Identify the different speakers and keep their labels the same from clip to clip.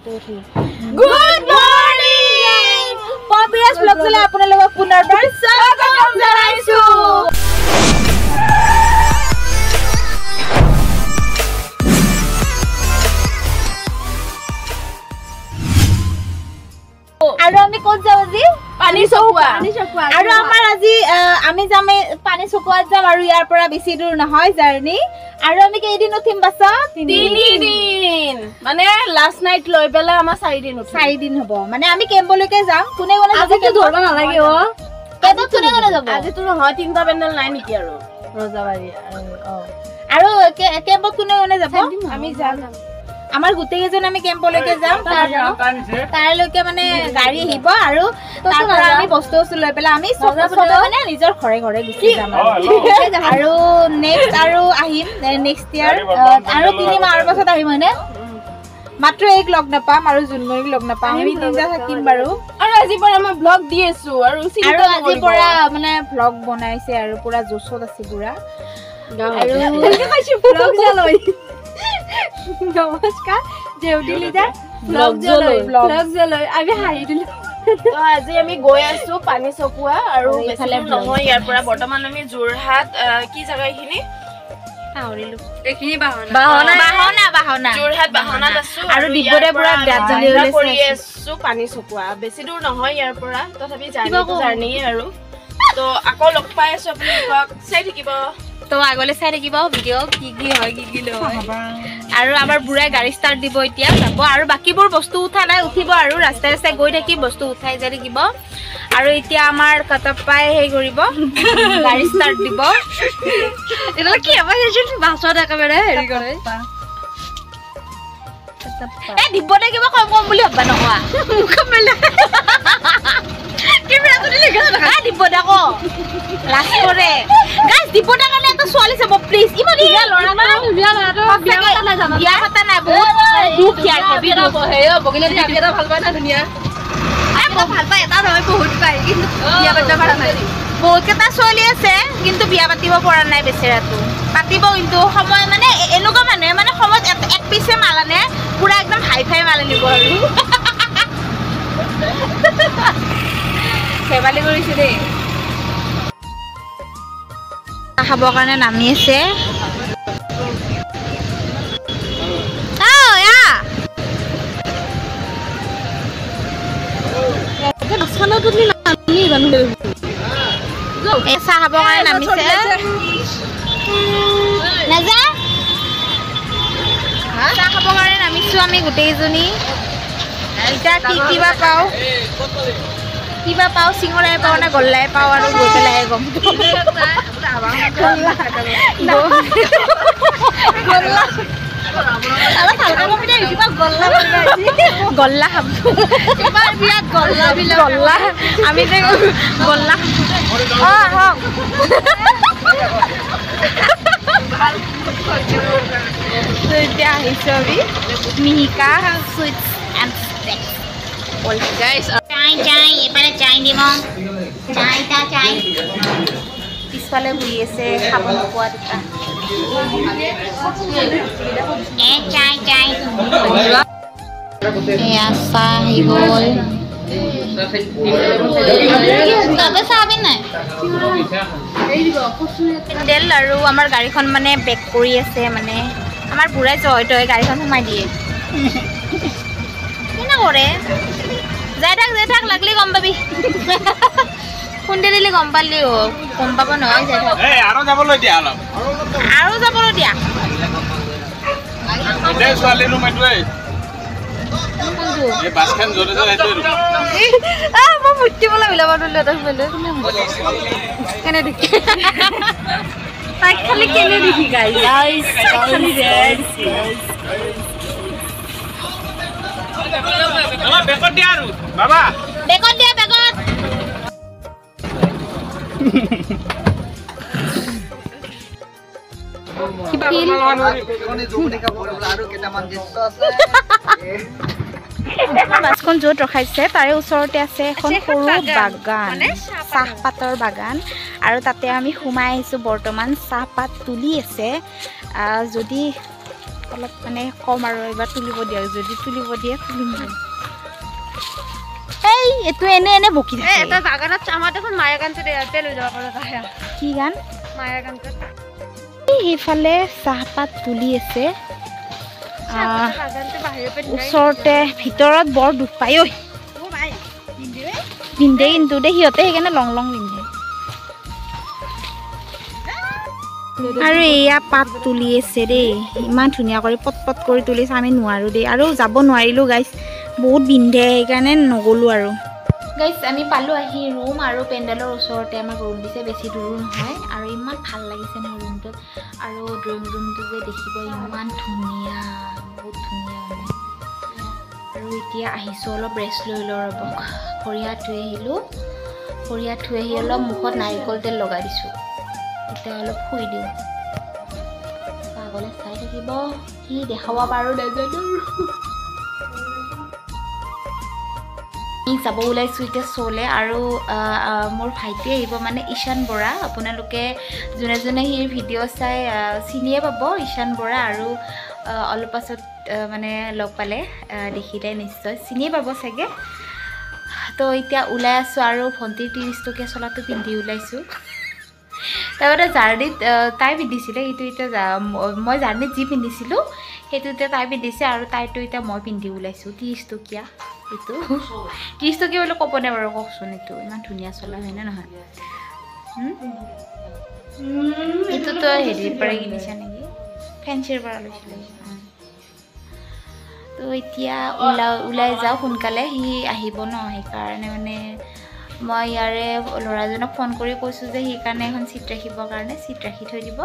Speaker 1: Good morning! Pobias vlog sala আপোনালোকক পুনৰবাৰ স্বাগতম জনাইছো। আৰু আমি কোন যাও আজি
Speaker 2: পানী চকুৱা
Speaker 1: আৰু আমাৰ আজি আমি যাম পানী চকুৱাত যাম আৰু ইয়াৰ পৰা বেছি দূৰ নহয় জাৰ্নি আৰু আমি কেইদিন উঠিম বাছা
Speaker 2: 3 দিন মানে লাষ্ট নাইট লৈ পেলা আমাৰ 4 দিন উঠিম
Speaker 1: 4 দিন হ'ব মানে আমি কেম্পলৈকে যাম কোনে কোনে
Speaker 2: আজি তো ধৰবা নালাগে অ
Speaker 1: কেতত কোনে কোনে যাব
Speaker 2: আজি তো নহয় তিনটা পেন্ডেল নাই নেকি আৰু ৰজাবাৰী
Speaker 1: আৰু কেম্পত কোনে কোনে যাব
Speaker 2: আমি যাম
Speaker 1: আমাৰ গুটেই কেজন আমি কেম্পলৈকে যাম তাৰলৈকে মানে গাড়ী আহিব আৰু তাৰ পৰা আমি বস্তু লৈ পেলা আমি সবে মানে নিজৰ ঘৰে ঘৰে গুচি যাম আৰু নেক্সট আৰু আহিম নেক্সট ইয়াৰ আৰু 3 মাহৰ পাছত আহিম মানে মাত্ৰ এক লগ নাপাম আৰু জুনমৰিক লগ নাপাম আমি তিনটা থাকিম বাৰু
Speaker 2: আৰু আজি পৰা মই ব্লগ দি আছো আৰু
Speaker 1: আজি পৰা মানে ব্লগ বনাইছে আৰু পুৰা জোছত আছে পুৰা আৰু কৈছো ব্লগ চালৈ নমস্কাৰ দেউটি লিডাৰ ব্লগ জলৈ আমি হাঁহি দিলো
Speaker 2: তো আজি আমি গৈ আছো পানী চকুৱা আৰু বেছিলে নহয় ইয়াৰ পৰা বৰ্তমান আমি যোৰহাট কি জাগা এখিনি
Speaker 1: পাহৰিলো
Speaker 2: এখিনি বাহনা যোৰহাট বাহনাত আছো
Speaker 1: আৰু দিবৰে পুৰা ব্যাজলি
Speaker 2: কৰি আছো পানী চকুৱা বেছি দূৰ নহয় ইয়াৰ পৰা তথাপি জাৰ্নি আৰু তো আকৌ লগ পাই আছো আপোনালোকক চাই থাকিব
Speaker 1: তো আগলে চাই থাকিব ভিডিও কি হয় কি লয় আৰু আমাৰ বুঢ়াই গাড়ী ষ্টাৰ্ট দিব এতিয়া যাব আৰু বাকিবোৰ বস্তু উঠা নাই উঠিব আৰু ৰাস্তাই ৰাস্তাই গৈ থাকি বস্তু উঠাই যাই থাকিব আৰু এতিয়া আমাৰ কটপ্পাই হেই কৰিব গাড়ী ষ্টাৰ্ট দিব এটা কি আমাৰ বাছত একেবাৰে হেৰি কৰে এ দিবনে কিবা কম বুলি ভাবা নহয় মুখমেলে কিবা কৰি লিখা দেখা দিবনে কো লাষ্ট কৰে গাইস দিবনে কাৰণে এটা ছোৱালী চাব প্লিজ ইমান ধুনীয়া ল'ৰা না ধুনীয়া ল'ৰা বিয়া পাতা নাই বহুত দুখ ইয়াৰ হেভি দুখ হেয় বগিলে এটা ভাল পায় না ধুনীয়া আই মই ভাল পাই এটা নহয় বহুত পাই কিন্তু বিয়া পাতা পৰা নাই বহুত কেটা ছোৱালী আছে কিন্তু বিয়া পাতিব পৰা নাই বেচেৰাটো পাতিব কিন্তু সময় মানে এনেকুৱা মানুহে মানে সময় এক পিছে মালানে পুৰা একদম হাই ফাই মাল নিব আৰু সেবালি কৰিছে দেই খাবৰ কাৰণে নামি আছে চাহ খাবৰ কাৰণে নামিছে নাযা চাহ খাবৰ কাৰণে নামিছো আমি গোটেইজনী এতিয়া কিবা পাওঁ চিঙৰাই পাওঁ নে গল্লাই পাওঁ আৰু গৈ পেলাই গম গল্লা খাব গল্লা আমি যে গল্লা এতিয়া আহিছো আমি মিহিকা সুইটছ এণ্ড স্নেক্স guys চাই এবারে চাই দিব চাই পিছফালে বহি আছে খাব নোপোৱা দুটা চাই এয়া চাহ আহি গ'ল তাতে চাবি নাই পেণ্ডেল আৰু আমাৰ গাড়ীখন মানে বেক কৰি আছে মানে আমাৰ বুঢ়াই জয় গাড়ীখন সোমাই দিয়ে কি নকৰে যাই থাক লাগলি গম পাবি খুন্দি দিলে গম পালি গম পাব নহয় যাই থাক
Speaker 3: আৰু যাবলৈ দিয়া অলপ
Speaker 1: আৰু যাবলৈ দিয়া
Speaker 3: ছোৱালী ৰুম এইটোৱে এই বাছখন জলে
Speaker 1: মই মুঠিবলৈ মিলাব নোৱাৰিলো এটা কেনে দেখি তাইক খালি কেনে দেখি গাইছ খালি
Speaker 3: বেকত দিয়া আৰু বাবা
Speaker 1: বেকত দিয়া বেকত বাছখন য'ত ৰখাইছে তাৰে ওচৰতে আছে এখন সৰু বাগান চাহপাতৰ বাগান আৰু তাতে আমি সোমাই আহিছোঁ বৰ্তমান চাহপাত তুলি আছে যদি অলপ মানে কম আৰু এবাৰ তুলিব দিয়া যদি তুলিব দিয়ে তুলিম এই এটো এনে বকি থাকে
Speaker 2: এটা জাগাত আমাৰ দেখোন মায়া গানটো দেয়াতে লৈ যাব পাৰো তাহে
Speaker 1: কি গান
Speaker 2: মায়া গানটো
Speaker 1: এইফালে চাহপাত তুলি আছে
Speaker 2: গানটো বাহিৰৰ পৰা
Speaker 1: ওচৰতে ভিতৰত বৰ দুখ পায় ঐ পিন্ধে কিন্তু দে সিহঁতে সেইকাৰণে লং লং পিন্ধে আৰু এয়া পাত তুলি আছে দেই ইমান ধুনীয়া কৰি পট পট কৰি তুলিছে আমি নোৱাৰোঁ দেই আৰু যাব নোৱাৰিলোঁ গাইছ বহুত বিন্ধে সেইকাৰণে নগ'লোঁ আৰু গাইছ আমি পালোঁ আহি ৰুম আৰু পেণ্ডেলৰ ওচৰতে আমাক ৰুম দিছে বেছি দূৰো নহয় আৰু ইমান ভাল লাগিছে নহয় ৰুমটোত আৰু ড্ৰয়িং ৰুমটো যে দেখিব ইমান ধুনীয়া বহুত ধুনীয়া মানে আৰু এতিয়া আহিছোঁ অলপ ৰেষ্ট লৈ লওঁ ৰ'ব ভৰি হাত ধুই আহিলোঁ ভৰি হাত ধুই আহি অলপ মুখত নাৰিকল তেল লগাই দিছোঁ এতিয়া অলপ শুই দিওঁ পাগলে চাই থাকিব কি দেখাব পাৰোঁ নাজানো যাব ওলাইছোঁ এতিয়া চলে আৰু মোৰ ভাইটি আহিব মানে ঈশান বৰা আপোনালোকে যোনে যোনে সি ভিডিঅ' চাই চিনিয়ে পাব ঈশান বৰা আৰু অলপ পাছত মানে লগ পালে দেখিলে নিশ্চয় চিনিয়ে পাব চাগে তো এতিয়া ওলাই আছোঁ আৰু ভণ্টিৰ 30 টকীয়া চোলাটো পিন্ধি ওলাইছোঁ তাৰপৰা জাৰ্ণিত তাই পিন্ধিছিলে সেইটো এতিয়া মই জাৰ্ণিত যি পিন্ধিছিলোঁ সেইটো এতিয়া তাই পিন্ধিছে আৰু তাইটো এতিয়া মই পিন্ধি ওলাইছোঁ 30 টকীয়া এইটো 30 টকীয়া বুলি ক'বনে বাৰু কওকচোন এইটো ইমান ধুনীয়া চোলা হয়নে নহয় এইটোতো হেৰিৰ পৰা কিনিছে নেকি ফেঞ্চিৰ পৰা লৈছিলে তো এতিয়া ওলাই যাওঁ সোনকালে সি আহিব ন সেইকাৰণে মানে মই ইয়াৰে ল'ৰাজনক ফোন কৰি কৈছোঁ যে সেইকাৰণে এখন চিট ৰাখিবৰ কাৰণে চিট ৰাখি থৈ দিব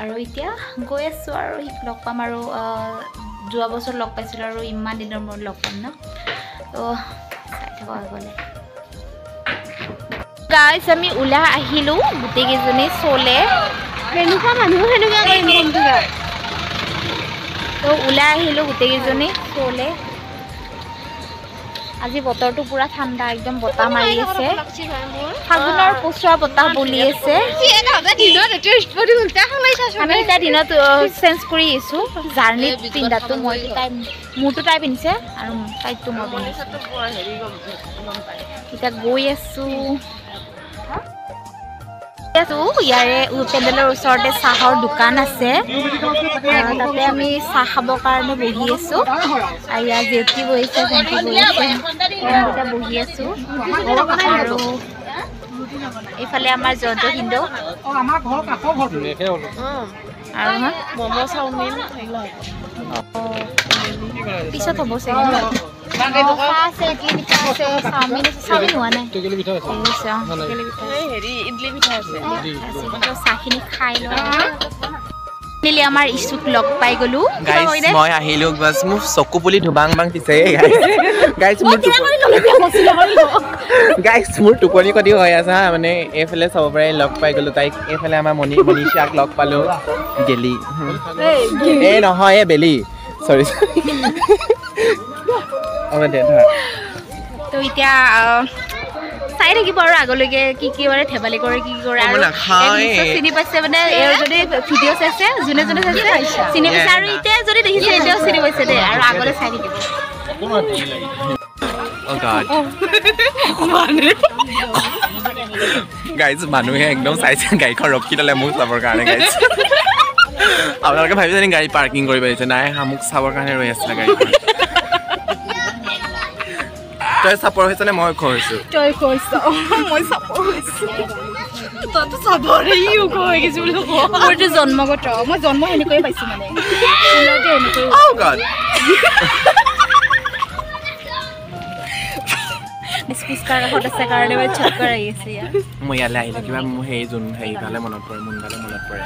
Speaker 1: আৰু এতিয়া গৈ আছোঁ আৰু সিক লগ পাম আৰু যোৱা বছৰ লগ পাইছিলোঁ আৰু ইমান দিনৰ মূৰত লগ পাম ন তো চাই থাকক আগলৈ গাইছ আমি ওলাই আহিলোঁ গোটেইকেইজনী চলে
Speaker 2: সেনেকুৱা মানুহ সেনেকুৱা
Speaker 1: তো ওলাই আহিলোঁ গোটেইকেইজনী চলে আজি বতৰটো পুৰা ঠাণ্ডা একদম বতাহ মাৰি আছে ফাগুনৰ পচোৱা বতাহ বলি আছে আমি এতিয়া দিনত চেঞ্জ কৰি আহিছোঁ জাৰ্ণিত পিন্ধাটো মই মোৰটো তাই পিন্ধিছে আৰু তাইটো মই পিন্ধিছোঁ এতিয়া গৈ আছোঁ ইয়াৰে পেণ্ডেলৰ ওচৰতে চাহৰ দোকান আছে তাতে আমি চাহ খাবৰ কাৰণে বহি আছোঁ আৰু ইয়াৰ জেঠি বহিছে ভণ্টি বহিছে এতিয়া বহি আছোঁ আৰু এইফালে আমাৰ জয়ন্ত হিন্দু আৰু
Speaker 2: ম'ম' চাওমিন
Speaker 1: পিছত হ'ব চাগে আছে চাওমিন হোৱা নাই চাহখিনি খাই লওঁ আমাৰ ইছুক লগ পাই গ'লো
Speaker 4: মই আহিলোঁ বাছ মোৰ চকু পুলি ধুবাং বাং দিছে গাইজ মোৰ টোপনি কটি হৈ আছে হা মানে এইফালে চাব পাৰে লগ পাই গ'লো তাইক এইফালে আমাৰ মনীষাক লগ পালোঁ গেলি এই নহয় এই বেলি চৰি
Speaker 1: তো এতিয়া চাই থাকিব আৰু আগলৈকে কি কি মানে ধেমালি কৰে কি কৰে আৰু চিনি পাইছে মানে যদি ভিডিঅ' চাইছে যোনে যোনে চাইছে চিনি পাইছে আৰু এতিয়া যদি দেখিছে এতিয়াও চিনি পাইছে দেই আৰু আগলৈ চাই থাকিব
Speaker 4: গাইজ মানুহে একদম চাইছে গাড়ীখন ৰখি ল'লে মোক চাবৰ কাৰণে গাইজ আপোনালোকে ভাবিছে নি গাড়ী পাৰ্কিং কৰিব আহিছে নাই মোক চাবৰ কাৰণে ৰৈ আছিলে গাড়ীখন তই চাপৰ হৈছ নে মই ওখ হৈছোঁ
Speaker 1: তই কৈছ মই চাপৰ হৈছোঁ তইতো চাবৰে ওখ হৈ গৈছোঁ বুলি মোৰতো জন্মগত মই জন্ম সেনেকৈয়ে পাইছোঁ মানে
Speaker 4: মই ইয়ালৈ আহিলে কিবা মোৰ সেই যোন হেৰিফালে মনত পৰে মুনগালে মনত পৰে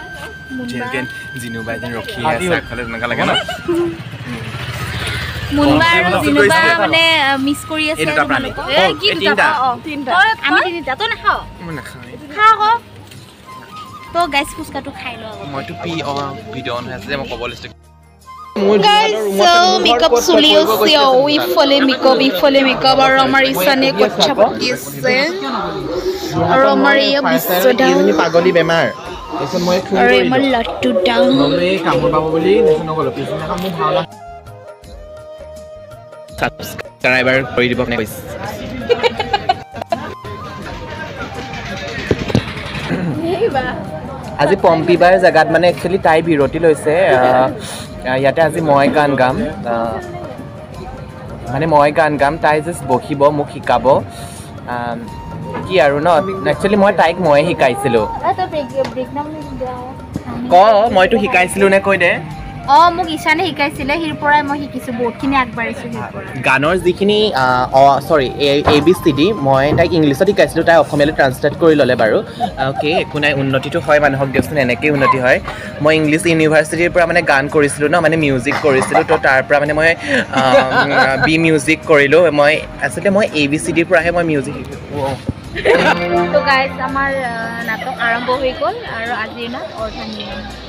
Speaker 4: যেনেকৈ জিনুবা এদিন ৰখি আছে আগফালে তেনেকুৱা লাগে ন
Speaker 1: মুনবা আৰু জিনুবা মানে মিছ কৰি আছে তোমালোকক কি দুটা আমি তিনিটা তো নাখাওঁ
Speaker 4: মই নাখাওঁ
Speaker 1: খা আকৌ তো গাইছ ফুচকাটো খাই লওঁ
Speaker 4: মইতো ভিডিঅ' অন হৈ আছে যে মই ক'ব লৈছোঁ
Speaker 1: Guys, so makeup solution. We fully makeup. Our Amari Sunny kocha pagise. Our Amari bisoda.
Speaker 4: Pagoli bemar. তাৰপিছত মই ফোন
Speaker 1: আৰু
Speaker 4: কৰিলোঁ
Speaker 1: মই লট্টু ডাউন
Speaker 4: মই এই কামোৰ পাব বুলি তাৰপিছত নগ'লোঁ পিছদিনাখন মোৰ ভাওনা ছাবস্ক্ৰাইবাৰ কৰি দিব মানে কৈছে আজি পম্পীবাৰ জেগাত মানে একচুৱেলি তাই বিৰতি লৈছে ইয়াতে আজি মই গান গাম মানে মই গান গাম তাই জাষ্ট বহিব মোক শিকাব কি আৰু ন একচুৱেলি মই তাইক ময়ে শিকাইছিলোঁ ক মইতো শিকাইছিলোঁ নে কৈ দে
Speaker 1: মোক ঈশানে শিকাইছিলে সিৰ পৰাই মই শিকিছোঁ বহুতখিনি আগবাঢ়িছোঁ
Speaker 4: গানৰ যিখিনি চৰি ABCD মই তাইক ইংলিছত শিকাইছিলোঁ তাই অসমীয়ালৈ ট্ৰান্সলেট কৰি ল'লে বাৰু অ'কে একো নাই উন্নতিটো হয় মানুহক দিয়কচোন এনেকেই উন্নতি হয় মই ইংলিছ ইউনিভাৰ্চিটিৰ পৰা মানে গান কৰিছিলোঁ ন মানে মিউজিক কৰিছিলোঁ তো তাৰ পৰা মানে মই বি মিউজিক কৰিলোঁ মই আচলতে মই ABCDৰ পৰাহে মই মিউজিক শিকিলোঁ
Speaker 1: তো গাইজ আমাৰ নাটক আৰম্ভ হৈ গ'ল আৰু আজিৰ নাট অৰ্ধাঙ্গিনী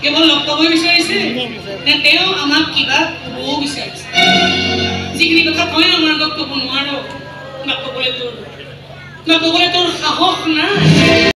Speaker 5: কেৱল লগ পাব বিচাৰিছে নে তেওঁ আমাক কিবা ক'ব বিচাৰিছে যিখিনি কথা কয় আমাৰ আগত ক'ব নোৱাৰো না ক'বলৈ তোৰ সাহস নাই